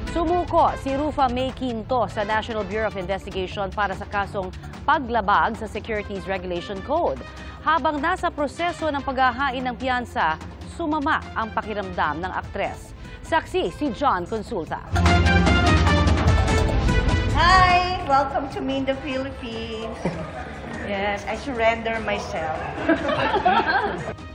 Sumuko si Rufa May Quinto sa National Bureau of Investigation para sa kasong paglabag sa Securities Regulation Code. Habang nasa proseso ng paghahain ng piyansa, sumama ang pakiramdam ng aktres. Saksi si John Consulta. Hi! Welcome to me in the Philippines. Yes, I surrender myself.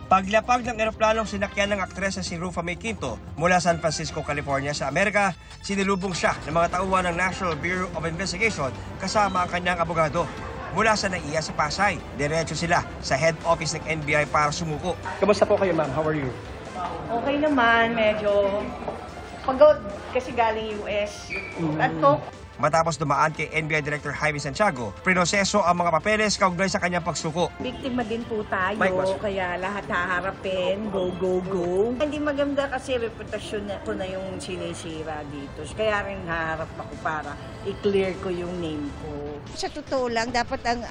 Paglapag ng eroplanong sinakyan ng aktres na si Rufa May Quinto mula San Francisco, California sa Amerika, sinilubong siya ng mga tauhan ng National Bureau of Investigation kasama ang kanyang abogado. Mula sa NAIA sa Pasay, diretso sila sa head office ng NBI para sumuko. Kamusta po kayo, ma'am? How are you? Okay naman, medyo pagod kasi galing US. At Matapos dumaan kay NBI Director Jaime Santiago, prinoseso ang mga papeles kaugnay sa kanyang pagsuko. biktima din po tayo, kaya lahat haharapin, go, go, go. Hindi maganda kasi reputasyon ko na yung sinisira dito. Kaya rin haharap ako para i-clear ko yung name ko. Sa totoo lang, dapat ang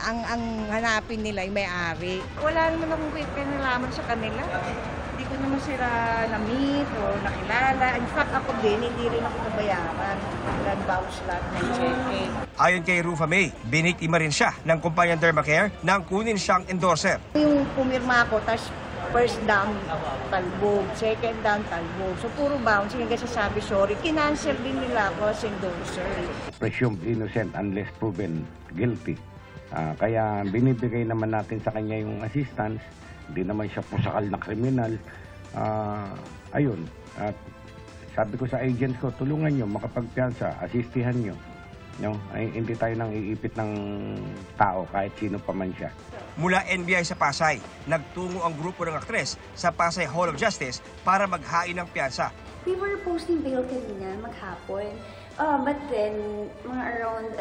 hanapin nila ay may-ari. Wala naman akong pinalaman sa kanila. Hindi ko naman sila na-meet o nakilala. In fact, ako din, hindi rin ako nabayaran. Nag-bounce lahat ng check-in. Ayon kay Rufa May, biniktima rin siya ng kumpanyang Dermacare nang kunin siyang endorser. Yung pumirma ako, tapos first down, talbog. Second down, talbog. So, puro bounce. Yung sasabi, sorry. Kinancel din nila ako as endorser. Presumed innocent unless proven guilty. Kaya binibigay naman natin sa kanya yung assistance. Hindi naman siya pusakal na kriminal. Ayun. At sabi ko sa agents ko, tulungan nyo, makapagpiyansa, asistihan nyo. No? Ay, hindi tayo nang iipit ng tao kahit sino pa man siya. Mula NBI sa Pasay, nagtungo ang grupo ng aktres sa Pasay Hall of Justice para maghain ng piyansa. We were posting bail kanina, maghapon. But then, mga around,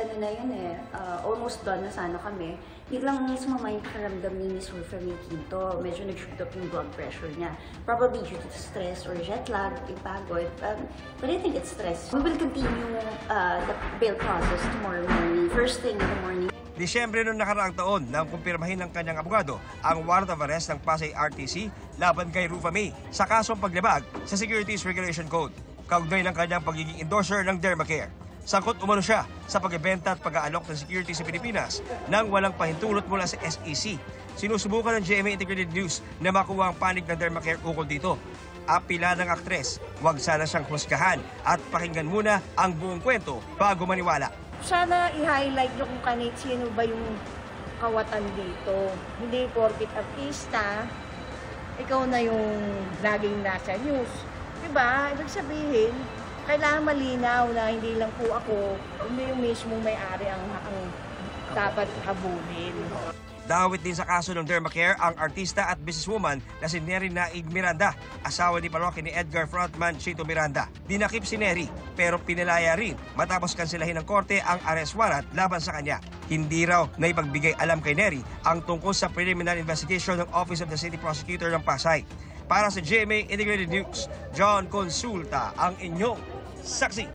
almost done na sana kami. Biglang sumama yung pakiramdam ni Miss Rufa May Quinto. Medyo nag-shoot up yung blood pressure niya. Probably due to stress or jet lag, yung pagod. But I think it's stress. We will continue the bail process tomorrow morning, first thing in the morning. Disyembre noong nakaraang taon nang kumpirmahin ng kanyang abogado ang warrant of arrest ng Pasay RTC laban kay Rufa May sa kasong paglabag sa Securities Regulation Code, kaugnay ng kanyang pagiging endorser ng Dermacare. Sangkot umano siya sa pagbebenta at pag-aalok ng security sa Pilipinas nang walang pahintulot mula sa SEC. Sinusubukan ng GMA Integrated News na makuha ang panig ng Dermacare ukol dito. Apila ng aktres, huwag sana siyang husgahan at pakinggan muna ang buong kwento bago maniwala. Sana i-highlight nyo kung sino ba yung kawatan dito. Hindi porkit artista, ikaw na yung laging nasa news. Diba? Ibig sabihin, kailangan malinaw na hindi lang po ako, hindi yung mismong may-ari ang dapat habulin. Dawit din sa kaso ng Dermacare ang artista at businesswoman na si Neri Naig Miranda, asawa ni parokya ni Edgar frontman Chito Miranda. Dinakip si Neri pero pinalaya rin matapos kanselahin ng korte ang arrest warrant laban sa kanya. Hindi raw na ipagbigay alam kay Neri ang tungkol sa preliminary investigation ng Office of the City Prosecutor ng Pasay. Para sa GMA Integrated News, John Consulta ang inyong saksi.